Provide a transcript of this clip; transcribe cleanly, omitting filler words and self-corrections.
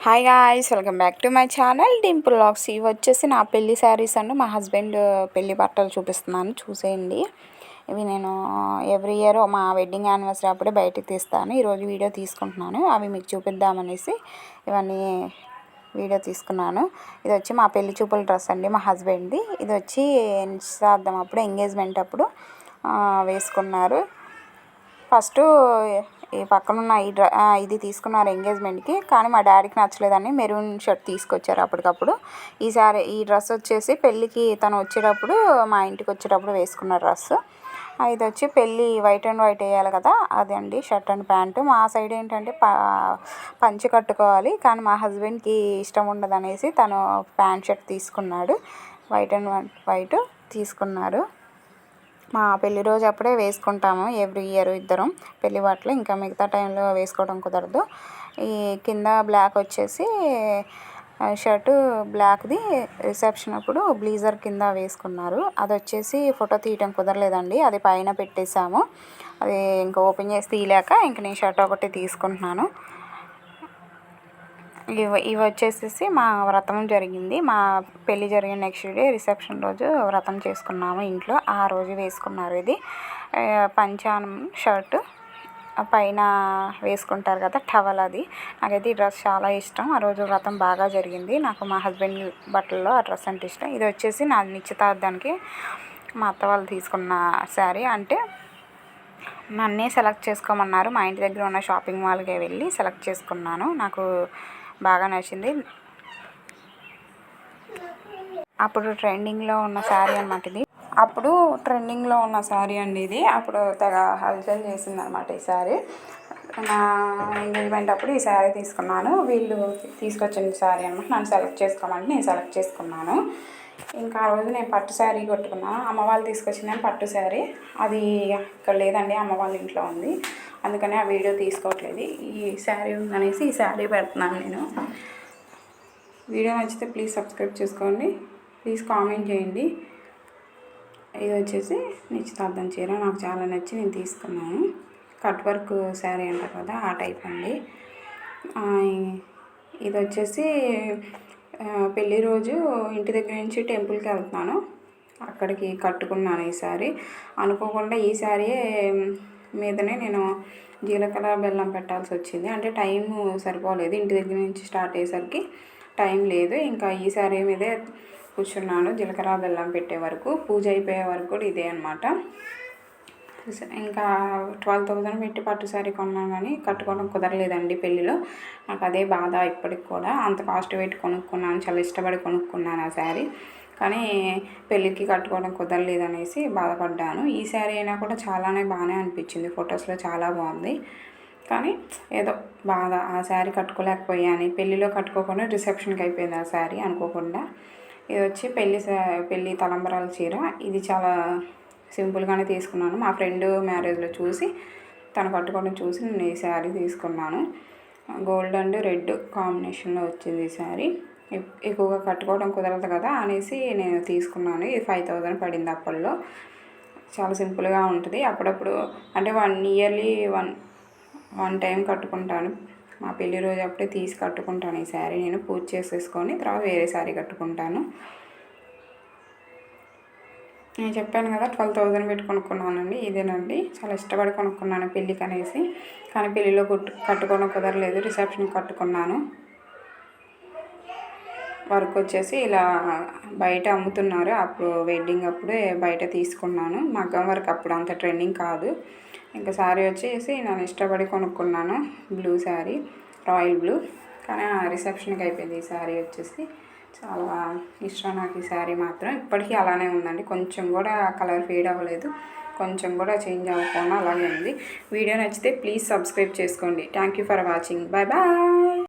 Hi guys, welcome back to my channel Dimple vlogs. ఇవి వచ్చేసి నా పెళ్లి శారీస్ అండ్ మా హస్బెండ్ పెళ్లి బట్టలు చూపిస్తున్నాను, చూసేయండి. ఇవి నేను ఎవ్రీ ఇయర్ మా వెడ్డింగ్ యానివర్సరీ అప్పుడే బయటికి తీస్తాను. ఈరోజు వీడియో తీసుకుంటున్నాను, అవి మీకు చూపిద్దామనేసి ఇవన్నీ వీడియో తీసుకున్నాను. ఇది వచ్చి మా పెళ్లి చూపుల డ్రెస్ అండి, మా హస్బెండ్ది. ఇది వచ్చి నిశ్చితార్థం అప్పుడు, ఎంగేజ్మెంట్ అప్పుడు వేసుకున్నారు. ఫస్ట్ ఈ పక్కనున్న ఇది తీసుకున్నారు ఎంగేజ్మెంట్కి, కానీ మా డాడీకి నచ్చలేదని మెరూన్ షర్ట్ తీసుకొచ్చారు అప్పటికప్పుడు. ఈ డ్రెస్ వచ్చేసి పెళ్ళికి తను వచ్చేటప్పుడు, మా ఇంటికి వచ్చేటప్పుడు వేసుకున్న డ్రెస్. ఇది వచ్చి పెళ్ళి వైట్ అండ్ వైట్ వేయాలి కదా, అదండి షర్ట్ అండ్ ప్యాంటు. మా సైడ్ ఏంటంటే పంచె కట్టుకోవాలి, కానీ మా హస్బెండ్కి ఇష్టం ఉండదు అనేసి తను ప్యాంట్ షర్ట్ తీసుకున్నాడు. వైట్ అండ్ వైట్ తీసుకున్నారు. మా పెళ్లి రోజు అప్పుడే వేసుకుంటాము ఎవ్రీ ఇయర్ ఇద్దరం పెళ్లి బట్టలు, ఇంకా మిగతా టైంలో వేసుకోవడం కుదరదు. ఈ కింద బ్లాక్ వచ్చేసి షర్టు బ్లాక్ది, రిసెప్షన్ అప్పుడు బ్లీజర్ కింద వేసుకున్నారు. అది వచ్చేసి ఫోటో తీయటం కుదరలేదండి, అది పైన పెట్టేశాము. అది ఇంకా ఓపెన్ చేసి తీయలేక ఇంక నేను షర్ట్ ఒకటి తీసుకుంటున్నాను. ఇవి వచ్చేసేసి మా వ్రతం జరిగింది. మా పెళ్ళి జరిగిన నెక్స్ట్ డే రిసెప్షన్ రోజు వ్రతం చేసుకున్నాము ఇంట్లో, ఆ రోజు వేసుకున్నారు. ఇది పంచానం షర్టు పైన వేసుకుంటారు కదా టవల్, అది. నాకైతే ఈ డ్రెస్ చాలా ఇష్టం. ఆ రోజు వ్రతం బాగా జరిగింది. నాకు మా హస్బెండ్ బట్టల్లో ఆ డ్రెస్ అంటే ఇష్టం. ఇది వచ్చేసి నా నిశ్చితార్థానికి మా అత్త వాళ్ళు తీసుకున్న శారీ. అంటే నన్నే సెలెక్ట్ చేసుకోమన్నారు, మా ఇంటి దగ్గర ఉన్న షాపింగ్ మాల్కి వెళ్ళి సెలెక్ట్ చేసుకున్నాను. నాకు బాగా నచ్చింది. అప్పుడు ట్రెండింగ్లో ఉన్న శారీ అనమాట ఇది. అప్పుడు ట్రెండింగ్లో ఉన్న శారీ అండి ఇది. అప్పుడు తెగ హల్చల్ చేసింది అనమాట ఈ శారీ. నా ఎంగేజ్మెంట్ అప్పుడు ఈ శారీ తీసుకున్నాను. వీళ్ళు తీసుకొచ్చిన శారీ అనమాట. నన్ను సెలెక్ట్ చేసుకోమంటే నేను సెలెక్ట్ చేసుకున్నాను. ఇంకా ఆ రోజు నేను పట్టు శారీ కొట్టుకున్నాను. అమ్మ వాళ్ళు తీసుకొచ్చిన పట్టు శారీ, అది ఇక్కడ లేదండి, అమ్మ వాళ్ళ ఇంట్లో ఉంది. అందుకని ఆ వీడియో తీసుకోవట్లేదు. ఈ శారీ ఉందనేసి ఈ శారీ పెడుతున్నాను నేను. వీడియో నచ్చితే ప్లీజ్ సబ్స్క్రైబ్ చేసుకోండి, ప్లీజ్ కామెంట్ చేయండి. ఇది వచ్చేసి నిశ్చితార్థం చీర, నాకు చాలా నచ్చి నేను తీసుకున్నాను. కట్ వర్క్ శారీ అంటారు కదా, ఆ టైప్ అండి. ఇది వచ్చేసి పెళ్ళి రోజు ఇంటి దగ్గర నుంచి టెంపుల్కి వెళ్తున్నాను, అక్కడికి కట్టుకున్నాను ఈ శారీ. అనుకోకుండా ఈ శారీ మీదనే నేను జీలకర్ర బెల్లం పెట్టాల్సి వచ్చింది. అంటే టైం సరిపోలేదు, ఇంటి దగ్గర నుంచి స్టార్ట్ అయ్యేసరికి టైం లేదు. ఇంకా ఈ శారీ మీదే కూర్చున్నాను జీలకర్ర బెల్లం పెట్టే వరకు, పూజ అయిపోయే వరకు కూడా ఇదే అనమాట. ఇంకా 12,000 పెట్టి పట్టు శారీ కొన్నాను, కానీ కట్టుకోవడం కుదరలేదండి పెళ్ళిలో. నాకు అదే బాధ ఇప్పటికి కూడా. అంత కాస్ట్ పెట్టి కొనుక్కున్నాను, చాలా ఇష్టపడి కొనుక్కున్నాను ఆ శారీ, కానీ పెళ్ళికి కట్టుకోవడం కుదరలేదనేసి బాధపడ్డాను. ఈ శారీ అయినా కూడా బాగానే అనిపించింది, ఫొటోస్లో చాలా బాగుంది. కానీ ఏదో బాధ, ఆ శారీ కట్టుకోలేకపోయాను. పెళ్ళిలో కట్టుకోకుండా రిసెప్షన్కి అయిపోయింది ఆ శారీ అనుకోకుండా. ఇది వచ్చి పెళ్ళి తలంబరాల చీర. ఇది చాలా సింపుల్గానే తీసుకున్నాను. మా ఫ్రెండ్ మ్యారేజ్లో చూసి తను కట్టుకోవడం చూసి నేను ఈ శారీ తీసుకున్నాను. గోల్డ్ అండ్ రెడ్ కాంబినేషన్లో వచ్చింది ఈ శారీ. ఎక్కువగా కట్టుకోవడం కుదరదు కదా అనేసి నేను తీసుకున్నాను. ఇది 5,000 పడింది అప్పట్లో. చాలా సింపుల్గా ఉంటుంది. అప్పుడప్పుడు అంటే ఇయర్లీ వన్ టైం కట్టుకుంటాను. మా పెళ్లి రోజు అప్పుడే తీసి కట్టుకుంటాను ఈ శారీ. నేను పూజ చేసేసుకొని తర్వాత వేరే శారీ కట్టుకుంటాను. నేను చెప్పాను కదా 12,000 పెట్టి కొనుక్కున్నానండి, ఇదేనండి. చాలా ఇష్టపడి కొనుక్కున్నాను పెళ్ళికి అనేసి, కానీ పెళ్ళిలో కట్టుకోవడం కుదరలేదు, రిసెప్షన్కి కట్టుకున్నాను. వర్క్ వచ్చేసి ఇలా బయట అమ్ముతున్నారు, అప్పుడు వెడ్డింగ్ అప్పుడే బయట తీసుకున్నాను. మగ్గం వర్క్ అప్పుడు అంత ట్రెండింగ్ కాదు. ఇంకా శారీ వచ్చేసి నేను ఇష్టపడి కొనుక్కున్నాను, బ్లూ శారీ, రాయల్ బ్లూ. కానీ రిసెప్షన్కి అయిపోయింది ఈ శారీ వచ్చేసి. చాలా ఇష్టం నాకు ఈ శారీ మాత్రం. ఇప్పటికీ అలానే ఉందండి, కొంచెం కూడా కలర్ ఫేడ్ అవ్వలేదు, కొంచెం కూడా చేంజ్ అవ్వకుండా అలాగే ఉంది. వీడియో నచ్చితే ప్లీజ్ సబ్స్క్రైబ్ చేసుకోండి. Thank you for watching. Bye bye.